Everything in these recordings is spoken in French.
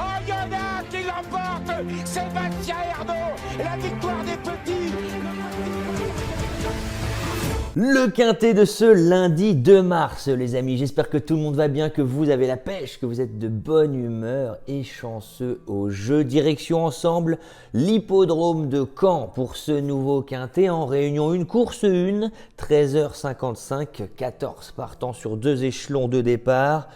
Oh, il y en a qui l'emporte. Sébastien Ernaud, la victoire des petits. Le quintet de ce lundi 2 mars, les amis. J'espère que tout le monde va bien, que vous avez la pêche, que vous êtes de bonne humeur et chanceux au jeu. Direction ensemble l'hippodrome de Caen pour ce nouveau quintet en réunion 1, course 1, 13h55, 14 partants sur 2 échelons de départ.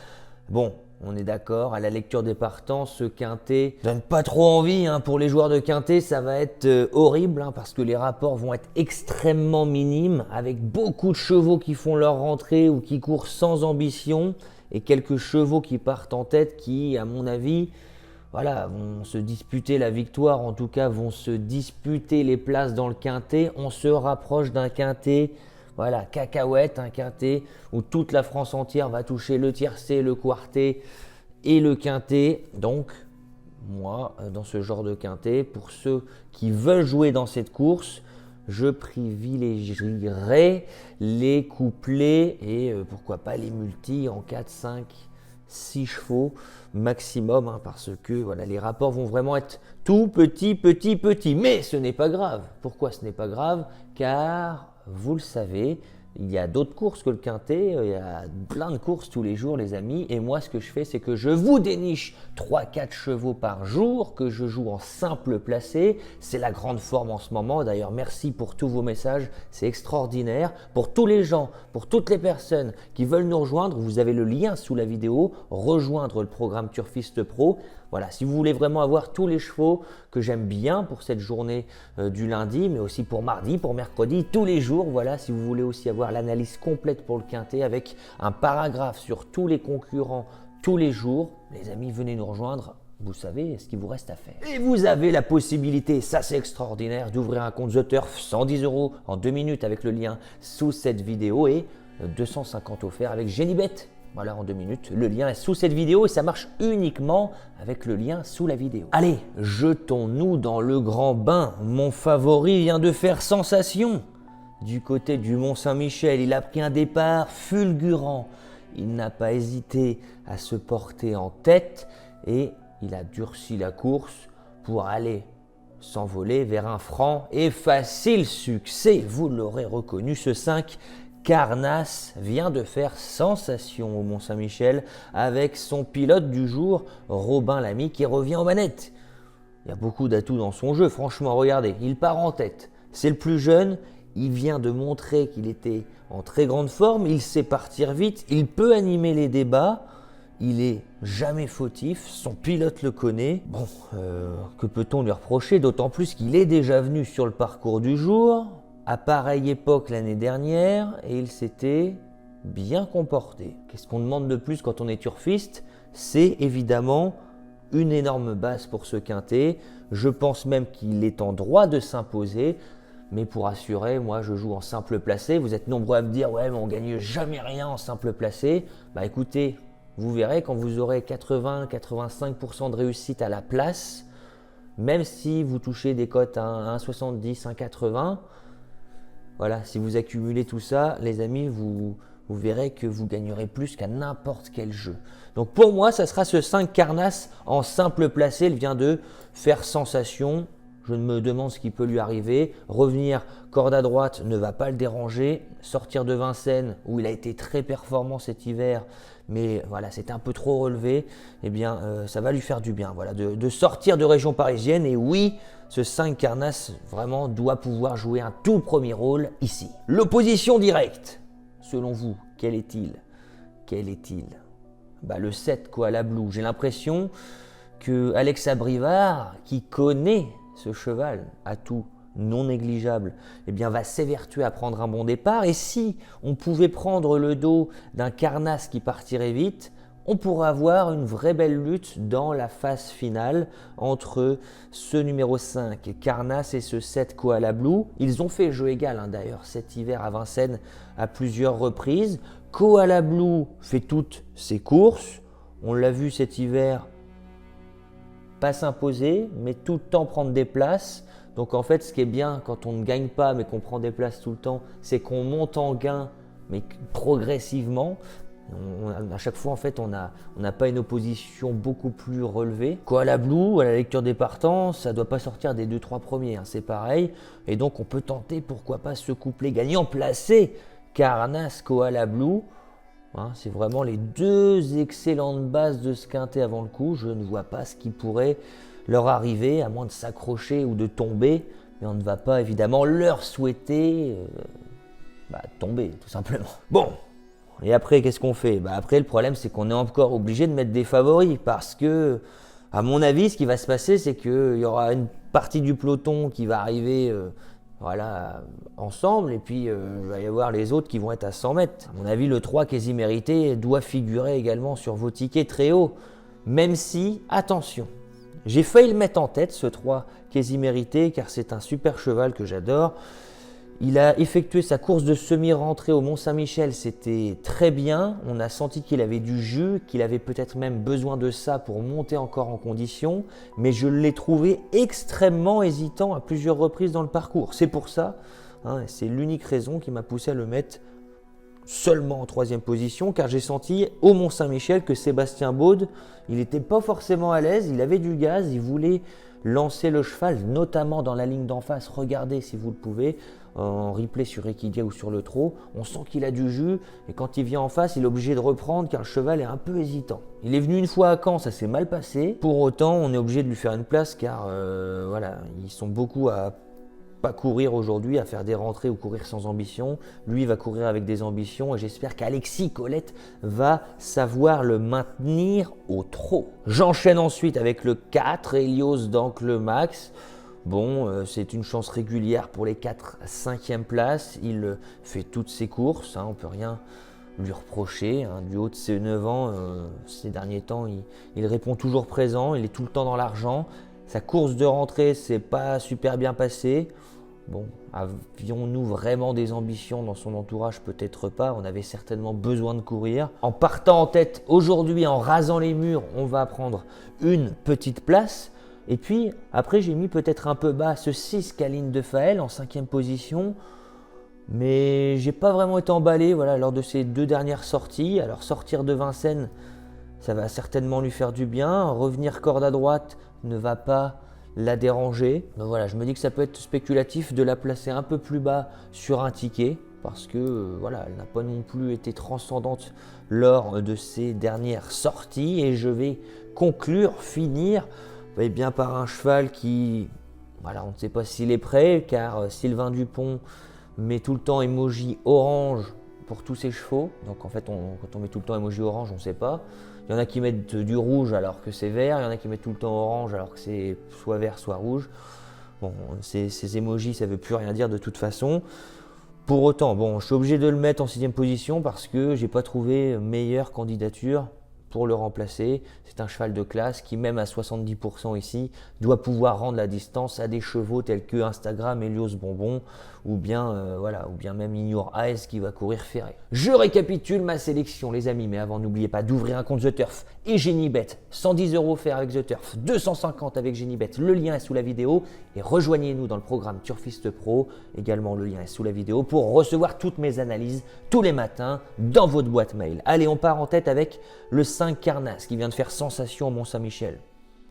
Bon, on est d'accord, à la lecture des partants, ce quintet donne pas trop envie pour les joueurs de quintet, ça va être horrible parce que les rapports vont être extrêmement minimes avec beaucoup de chevaux qui font leur rentrée ou qui courent sans ambition et quelques chevaux qui partent en tête qui, à mon avis, voilà, vont se disputer la victoire, en tout cas vont se disputer les places dans le quintet. On se rapproche d'un quintet, voilà, cacahuète, un quintet où toute la France entière va toucher le tiercé, le quartet et le quintet. Donc, moi, dans ce genre de quintet, pour ceux qui veulent jouer dans cette course, je privilégierai les couplets et pourquoi pas les multis en 4, 5, 6 chevaux maximum parce que voilà, les rapports vont vraiment être tout petits. Mais ce n'est pas grave. Pourquoi ce n'est pas grave? Car vous le savez, il y a d'autres courses que le quintet, il y a plein de courses tous les jours les amis, et moi ce que je fais c'est que je vous déniche 3-4 chevaux par jour que je joue en simple placé. C'est la grande forme en ce moment, d'ailleurs merci pour tous vos messages, c'est extraordinaire. Pour tous les gens, pour toutes les personnes qui veulent nous rejoindre, vous avez le lien sous la vidéo, rejoindre le programme Turfiste Pro. Voilà, si vous voulez vraiment avoir tous les chevaux que j'aime bien pour cette journée du lundi, mais aussi pour mardi, pour mercredi, tous les jours. Voilà, si vous voulez aussi avoir l'analyse complète pour le quintet avec un paragraphe sur tous les concurrents tous les jours, les amis, venez nous rejoindre. Vous savez ce qu'il vous reste à faire. Et vous avez la possibilité, ça c'est extraordinaire, d'ouvrir un compte The Turf, 110 € en 2 minutes avec le lien sous cette vidéo et 250 offerts avec Genibet. Voilà, en 2 minutes, le lien est sous cette vidéo et ça marche uniquement avec le lien sous la vidéo. Allez, jetons-nous dans le grand bain. Mon favori vient de faire sensation. Du côté du Mont-Saint-Michel, il a pris un départ fulgurant. Il n'a pas hésité à se porter en tête et il a durci la course pour aller s'envoler vers un franc et facile succès. Vous l'aurez reconnu, ce 5. Carnasse vient de faire sensation au Mont-Saint-Michel avec son pilote du jour, Robin Lamy, qui revient aux manettes. Il y a beaucoup d'atouts dans son jeu, franchement, regardez, il part en tête. C'est le plus jeune, il vient de montrer qu'il était en très grande forme, il sait partir vite, il peut animer les débats, il est jamais fautif, son pilote le connaît. Bon, que peut-on lui reprocher, d'autant plus qu'il est déjà venu sur le parcours du jour, à pareille époque l'année dernière, et il s'était bien comporté. Qu'est-ce qu'on demande de plus quand on est turfiste? C'est évidemment une énorme base pour ce quintet. Je pense même qu'il est en droit de s'imposer, mais pour assurer, moi je joue en simple placé. Vous êtes nombreux à me dire « ouais mais on gagne jamais rien en simple placé ». Bah écoutez, vous verrez quand vous aurez 80-85% de réussite à la place, même si vous touchez des cotes à 1,70, 1,80, voilà, si vous accumulez tout ça, les amis, vous verrez que vous gagnerez plus qu'à n'importe quel jeu. Donc pour moi, ça sera ce 5 Carnasse en simple placé. Il vient de faire sensation. Je me demande ce qui peut lui arriver. Revenir corde à droite ne va pas le déranger. Sortir de Vincennes, où il a été très performant cet hiver, mais voilà, c'était un peu trop relevé, eh bien, ça va lui faire du bien voilà, de sortir de région parisienne. Et oui, ce 5 Carnasse vraiment doit pouvoir jouer un tout premier rôle ici. L'opposition directe, selon vous, quel est-il? Quel est-il? Le 7 Koala Blue. J'ai l'impression que Alexa Brivard, qui connaît ce cheval, atout non négligeable, eh bien, va s'évertuer à prendre un bon départ. Et si on pouvait prendre le dos d'un Carnasse qui partirait vite, on pourrait avoir une vraie belle lutte dans la phase finale entre ce numéro 5 Carnasse et ce 7 Koala Blue. Ils ont fait jeu égal d'ailleurs cet hiver à Vincennes à plusieurs reprises. Koala Blue fait toutes ses courses. On l'a vu cet hiver, pas s'imposer, mais tout le temps prendre des places. Donc en fait, ce qui est bien quand on ne gagne pas, mais qu'on prend des places tout le temps, c'est qu'on monte en gain, mais progressivement. À chaque fois, en fait, on n'a pas une opposition beaucoup plus relevée. Koala Blue, à la lecture des partants, ça ne doit pas sortir des 2-3 premiers, hein, c'est pareil. Et donc, on peut tenter, pourquoi pas, ce couplet gagnant placé Carnass Koala Blue. Hein, c'est vraiment les deux excellentes bases de ce quintet avant le coup. Je ne vois pas ce qui pourrait leur arriver, à moins de s'accrocher ou de tomber. Mais on ne va pas évidemment leur souhaiter tomber, tout simplement. Bon. Et après, qu'est-ce qu'on fait? Après, le problème, c'est qu'on est encore obligé de mettre des favoris parce que, à mon avis, ce qui va se passer, c'est qu'il y aura une partie du peloton qui va arriver ensemble et puis il va y avoir les autres qui vont être à 100 mètres. À mon avis, le 3 quasi mérité doit figurer également sur vos tickets très haut. Même si, attention, j'ai failli le mettre en tête, ce 3 quasi mérité, car c'est un super cheval que j'adore. Il a effectué sa course de semi-rentrée au Mont-Saint-Michel, c'était très bien. On a senti qu'il avait du jus, qu'il avait peut-être même besoin de ça pour monter encore en condition. Mais je l'ai trouvé extrêmement hésitant à plusieurs reprises dans le parcours. C'est pour ça, c'est l'unique raison qui m'a poussé à le mettre seulement en 3e position, car j'ai senti au Mont-Saint-Michel que Sébastien Baude, il n'était pas forcément à l'aise, il avait du gaz, il voulait lancer le cheval, notamment dans la ligne d'en face. Regardez si vous le pouvez, en replay sur Equidia ou sur le trot, on sent qu'il a du jus et quand il vient en face, il est obligé de reprendre car le cheval est un peu hésitant. Il est venu une fois à Caen, ça s'est mal passé. Pour autant, on est obligé de lui faire une place car ils sont beaucoup à pas courir aujourd'hui, à faire des rentrées ou courir sans ambition. Lui, il va courir avec des ambitions et j'espère qu'Alexis Colette va savoir le maintenir au trot. J'enchaîne ensuite avec le 4, Helios d'Ancre Max. Bon, c'est une chance régulière pour les 4 à 5e places. Il fait toutes ses courses, on ne peut rien lui reprocher. Du haut de ses 9 ans, ces derniers temps, il répond toujours présent, il est tout le temps dans l'argent. Sa course de rentrée, c'est pas super bien passé. Bon, avions-nous vraiment des ambitions dans son entourage? Peut-être pas, on avait certainement besoin de courir. En partant en tête aujourd'hui, en rasant les murs, on va prendre une petite place. Et puis après, j'ai mis peut-être un peu bas ce 6 Caline de Faël en 5e position. Mais j'ai pas vraiment été emballé lors de ces 2 dernières sorties. Alors sortir de Vincennes, ça va certainement lui faire du bien. Revenir corde à droite ne va pas la déranger. Donc voilà, je me dis que ça peut être spéculatif de la placer un peu plus bas sur un ticket parce que elle n'a pas non plus été transcendante lors de ses dernières sorties et je vais finir bien par un cheval qui, on ne sait pas s'il est prêt car Sylvain Dupont met tout le temps emoji orange pour tous ses chevaux. Donc en fait, quand on met tout le temps emoji orange, on ne sait pas. Il y en a qui mettent du rouge alors que c'est vert, il y en a qui mettent tout le temps orange alors que c'est soit vert soit rouge. Bon, ces emojis, ça ne veut plus rien dire de toute façon. Pour autant, je suis obligé de le mettre en 6e position parce que je n'ai pas trouvé meilleure candidature pour le remplacer. C'est un cheval de classe qui, même à 70% ici, doit pouvoir rendre la distance à des chevaux tels que Instagram, Helios Bonbon ou bien même Ignore Eyes qui va courir ferré. Je récapitule ma sélection les amis, mais avant n'oubliez pas d'ouvrir un compte The Turf et Genibet. 110 € offerts avec The Turf, 250 avec Genibet, le lien est sous la vidéo et rejoignez-nous dans le programme Turfiste Pro, également le lien est sous la vidéo pour recevoir toutes mes analyses tous les matins dans votre boîte mail. Allez, on part en tête avec le 5 Carnass qui vient de faire sensation au Mont-Saint-Michel.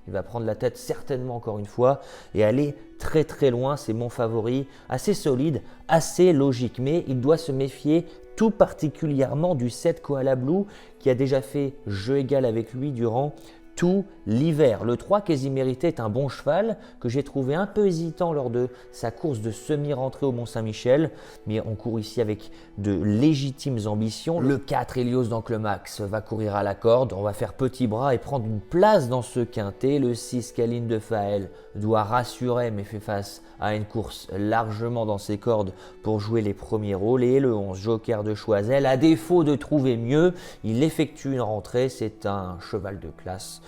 Il va prendre la tête certainement encore une fois et aller très très loin, c'est mon favori, assez solide, assez logique, mais il doit se méfier tout particulièrement du 7 Koala Blue qui a déjà fait jeu égal avec lui durant tout l'hiver. Le 3 quasi mérité est un bon cheval que j'ai trouvé un peu hésitant lors de sa course de semi-rentrée au Mont-Saint-Michel, mais on court ici avec de légitimes ambitions. Le 4 Helios d'Ancre Max va courir à la corde, on va faire petit bras et prendre une place dans ce quintet. Le 6 Caline de Faël doit rassurer mais fait face à une course largement dans ses cordes pour jouer les premiers rôles. Et le 11 Joker de Choiseul, à défaut de trouver mieux, il effectue une rentrée, c'est un cheval de classe.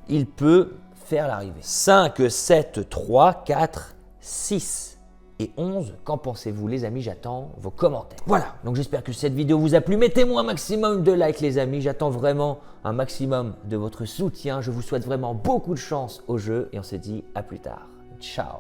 Il peut faire l'arrivée. 5, 7, 3, 4, 6 et 11. Qu'en pensez-vous les amis? J'attends vos commentaires. Voilà, donc j'espère que cette vidéo vous a plu. Mettez-moi un maximum de likes les amis. J'attends vraiment un maximum de votre soutien. Je vous souhaite vraiment beaucoup de chance au jeu et on se dit à plus tard. Ciao.